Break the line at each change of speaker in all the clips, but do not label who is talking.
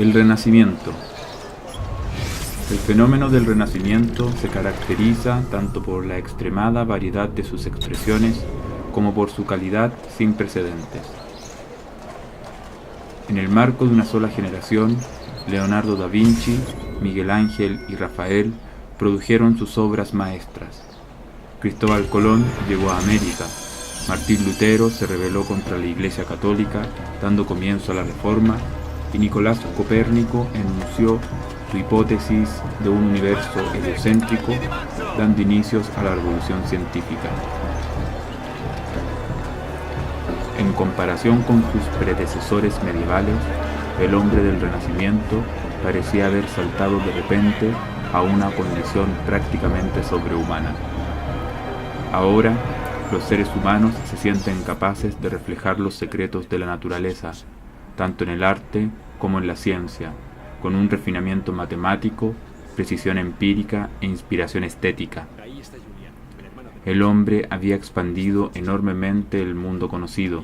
El Renacimiento. El fenómeno del Renacimiento se caracteriza tanto por la extremada variedad de sus expresiones como por su calidad sin precedentes. En el marco de una sola generación, Leonardo da Vinci, Miguel Ángel y Rafael produjeron sus obras maestras. Cristóbal Colón llegó a América. Martín Lutero se rebeló contra la Iglesia Católica, dando comienzo a la Reforma, y Nicolás Copérnico enunció su hipótesis de un universo heliocéntrico, dando inicios a la revolución científica. En comparación con sus predecesores medievales, el hombre del Renacimiento parecía haber saltado de repente a una condición prácticamente sobrehumana. Ahora, los seres humanos se sienten capaces de reflejar los secretos de la naturaleza, tanto en el arte como en la ciencia, con un refinamiento matemático, precisión empírica e inspiración estética. El hombre había expandido enormemente el mundo conocido,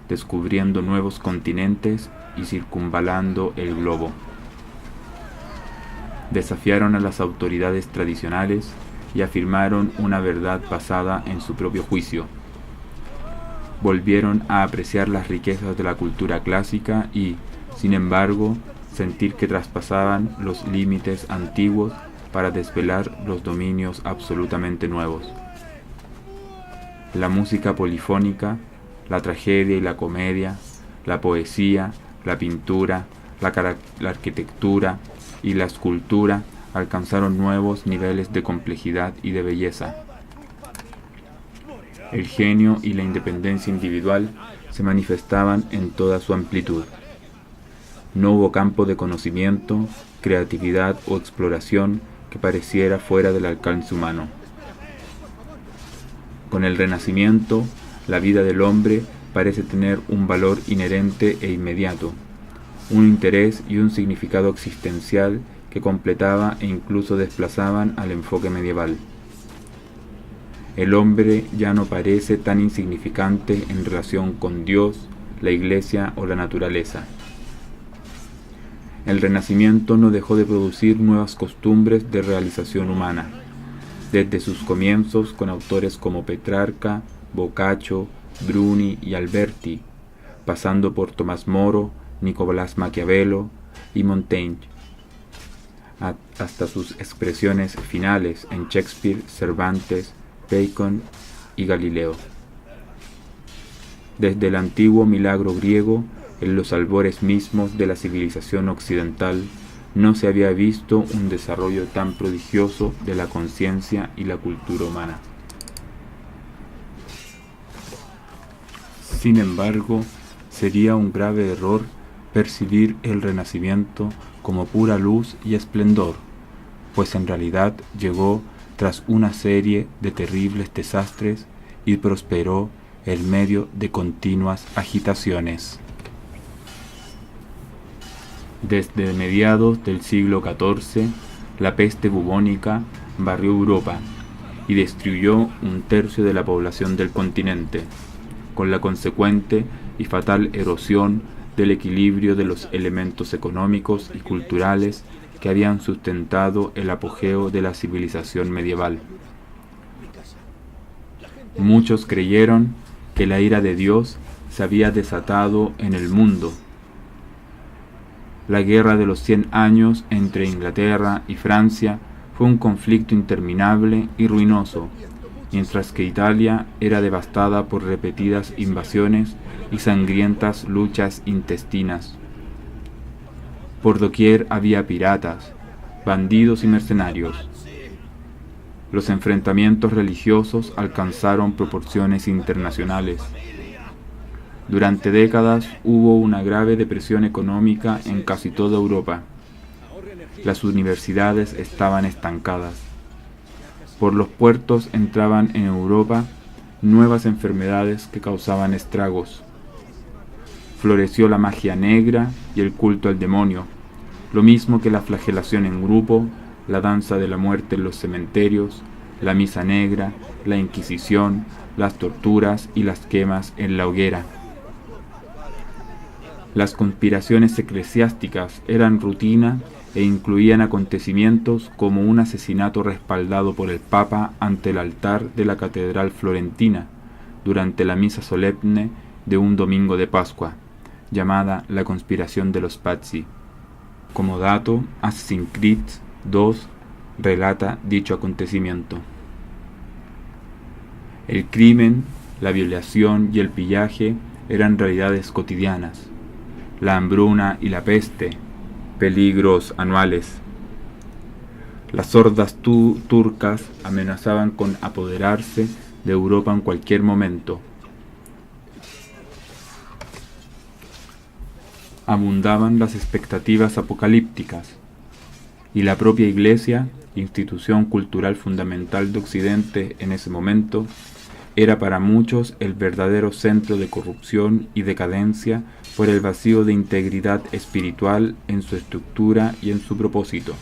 descubriendo nuevos continentes y circunvalando el globo. Desafiaron a las autoridades tradicionales y afirmaron una verdad basada en su propio juicio. Volvieron a apreciar las riquezas de la cultura clásica y, sin embargo, sentir que traspasaban los límites antiguos para desvelar los dominios absolutamente nuevos. La música polifónica, la tragedia y la comedia, la poesía, la pintura, la arquitectura y la escultura alcanzaron nuevos niveles de complejidad y de belleza. El genio y la independencia individual se manifestaban en toda su amplitud. No hubo campo de conocimiento, creatividad o exploración que pareciera fuera del alcance humano. Con el Renacimiento, la vida del hombre parece tener un valor inherente e inmediato, un interés y un significado existencial que completaba e incluso desplazaban al enfoque medieval. El hombre ya no parece tan insignificante en relación con Dios, la Iglesia o la naturaleza. El Renacimiento no dejó de producir nuevas costumbres de realización humana, desde sus comienzos con autores como Petrarca, Boccaccio, Bruni y Alberti, pasando por Tomás Moro, Nicolás Maquiavelo y Montaigne, hasta sus expresiones finales en Shakespeare, Cervantes, Bacon y Galileo. Desde el antiguo milagro griego, en los albores mismos de la civilización occidental, no se había visto un desarrollo tan prodigioso de la conciencia y la cultura humana. Sin embargo, sería un grave error percibir el Renacimiento como pura luz y esplendor, pues en realidad llegó tras una serie de terribles desastres y prosperó en medio de continuas agitaciones. Desde mediados del siglo XIV, la peste bubónica barrió Europa y destruyó un tercio de la población del continente, con la consecuente y fatal erosión del equilibrio de los elementos económicos y culturales que habían sustentado el apogeo de la civilización medieval. Muchos creyeron que la ira de Dios se había desatado en el mundo. La guerra de los 100 años entre Inglaterra y Francia fue un conflicto interminable y ruinoso, mientras que Italia era devastada por repetidas invasiones y sangrientas luchas intestinas. Por doquier había piratas, bandidos y mercenarios. Los enfrentamientos religiosos alcanzaron proporciones internacionales. Durante décadas hubo una grave depresión económica en casi toda Europa. Las universidades estaban estancadas. Por los puertos entraban en Europa nuevas enfermedades que causaban estragos. Floreció la magia negra y el culto al demonio, lo mismo que la flagelación en grupo, la danza de la muerte en los cementerios, la misa negra, la Inquisición, las torturas y las quemas en la hoguera. Las conspiraciones eclesiásticas eran rutina e incluían acontecimientos como un asesinato respaldado por el Papa ante el altar de la Catedral Florentina durante la misa solemne de un domingo de Pascua, llamada la conspiración de los Pazzi. Como dato, Assassin's Creed 2 relata dicho acontecimiento. El crimen, la violación y el pillaje eran realidades cotidianas. La hambruna y la peste, peligros anuales. Las hordas turcas amenazaban con apoderarse de Europa en cualquier momento. Abundaban las expectativas apocalípticas, y la propia Iglesia, institución cultural fundamental de Occidente en ese momento, era para muchos el verdadero centro de corrupción y decadencia por el vacío de integridad espiritual en su estructura y en su propósito.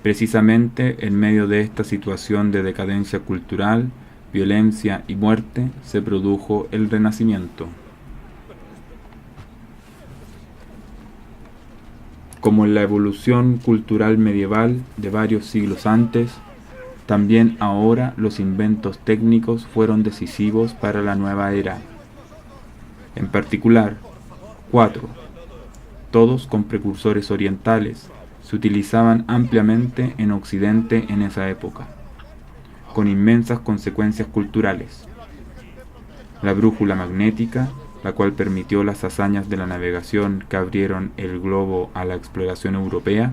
Precisamente en medio de esta situación de decadencia cultural, violencia y muerte se produjo el Renacimiento. Como en la evolución cultural medieval de varios siglos antes, también ahora los inventos técnicos fueron decisivos para la nueva era. En particular, 4, todos con precursores orientales, se utilizaban ampliamente en Occidente en esa época, con inmensas consecuencias culturales. La brújula magnética, la cual permitió las hazañas de la navegación que abrieron el globo a la exploración europea.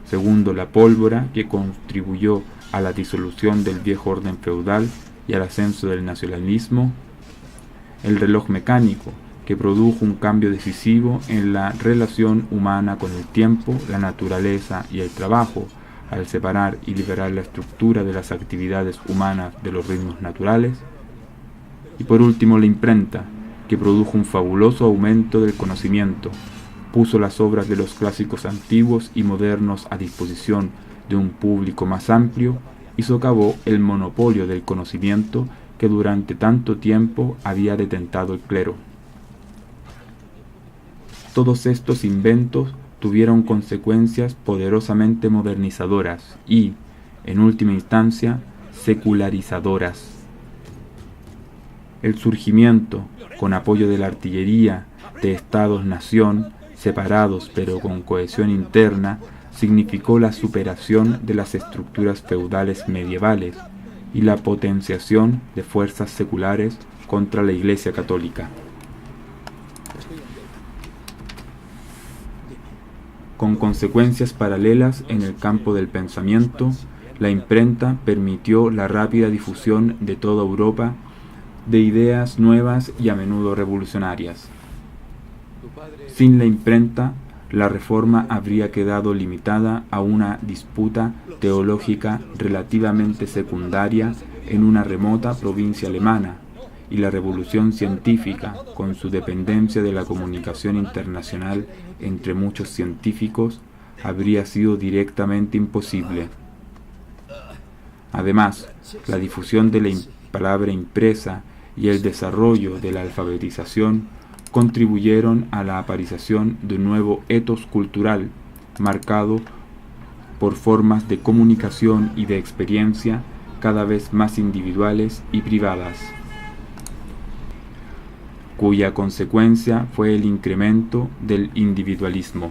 Segundo, la pólvora, que contribuyó a la disolución del viejo orden feudal y al ascenso del nacionalismo. El reloj mecánico, que produjo un cambio decisivo en la relación humana con el tiempo, la naturaleza y el trabajo, al separar y liberar la estructura de las actividades humanas de los ritmos naturales. Y por último, la imprenta, que produjo un fabuloso aumento del conocimiento, puso las obras de los clásicos antiguos y modernos a disposición de un público más amplio y socavó el monopolio del conocimiento que durante tanto tiempo había detentado el clero. Todos estos inventos tuvieron consecuencias poderosamente modernizadoras y, en última instancia, secularizadoras. El surgimiento, con apoyo de la artillería, de estados-nación, separados pero con cohesión interna, significó la superación de las estructuras feudales medievales y la potenciación de fuerzas seculares contra la Iglesia católica. Con consecuencias paralelas en el campo del pensamiento, la imprenta permitió la rápida difusión de toda Europa de ideas nuevas y a menudo revolucionarias. Sin la imprenta, la reforma habría quedado limitada a una disputa teológica relativamente secundaria en una remota provincia alemana, y la revolución científica, con su dependencia de la comunicación internacional entre muchos científicos, habría sido directamente imposible. Además, la difusión de la palabra impresa y el desarrollo de la alfabetización contribuyeron a la aparición de un nuevo etos cultural marcado por formas de comunicación y de experiencia cada vez más individuales y privadas, cuya consecuencia fue el incremento del individualismo.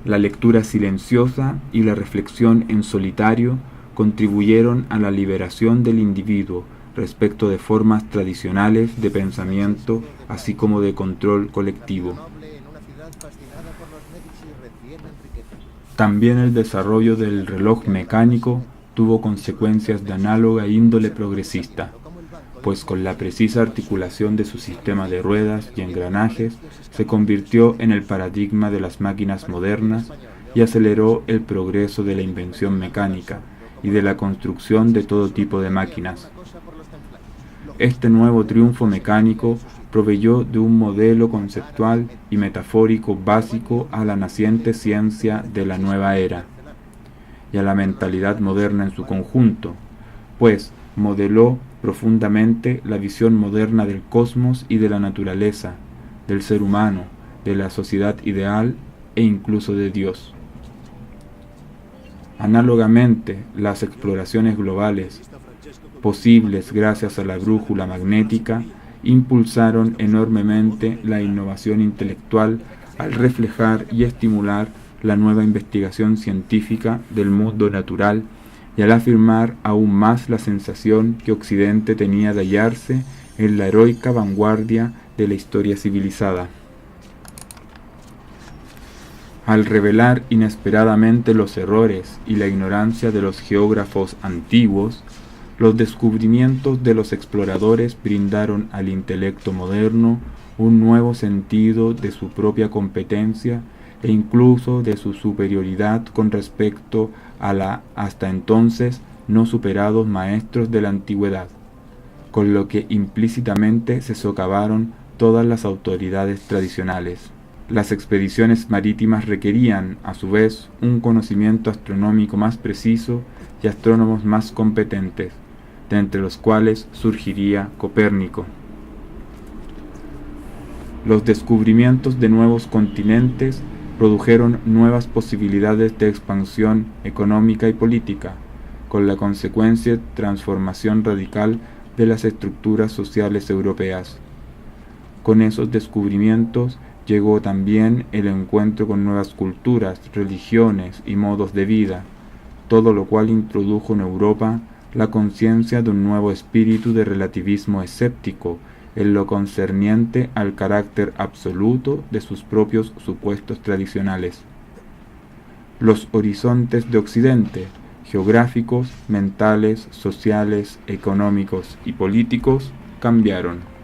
La lectura silenciosa y la reflexión en solitario contribuyeron a la liberación del individuo respecto de formas tradicionales de pensamiento, así como de control colectivo. También el desarrollo del reloj mecánico tuvo consecuencias de análoga índole progresista, pues con la precisa articulación de su sistema de ruedas y engranajes se convirtió en el paradigma de las máquinas modernas y aceleró el progreso de la invención mecánica y de la construcción de todo tipo de máquinas. Este nuevo triunfo mecánico proveyó de un modelo conceptual y metafórico básico a la naciente ciencia de la nueva era y a la mentalidad moderna en su conjunto, pues modeló profundamente la visión moderna del cosmos y de la naturaleza, del ser humano, de la sociedad ideal e incluso de Dios. Análogamente, las exploraciones globales, posibles gracias a la brújula magnética, impulsaron enormemente la innovación intelectual al reflejar y estimular la nueva investigación científica del mundo natural y al afirmar aún más la sensación que Occidente tenía de hallarse en la heroica vanguardia de la historia civilizada. Al revelar inesperadamente los errores y la ignorancia de los geógrafos antiguos, los descubrimientos de los exploradores brindaron al intelecto moderno un nuevo sentido de su propia competencia e incluso de su superioridad con respecto a la hasta entonces no superados maestros de la antigüedad, con lo que implícitamente se socavaron todas las autoridades tradicionales. Las expediciones marítimas requerían, a su vez, un conocimiento astronómico más preciso y astrónomos más competentes, de entre los cuales surgiría Copérnico. Los descubrimientos de nuevos continentes produjeron nuevas posibilidades de expansión económica y política, con la consecuente transformación radical de las estructuras sociales europeas. Con esos descubrimientos llegó también el encuentro con nuevas culturas, religiones y modos de vida, todo lo cual introdujo en Europa la conciencia de un nuevo espíritu de relativismo escéptico en lo concerniente al carácter absoluto de sus propios supuestos tradicionales. Los horizontes de Occidente, geográficos, mentales, sociales, económicos y políticos, cambiaron.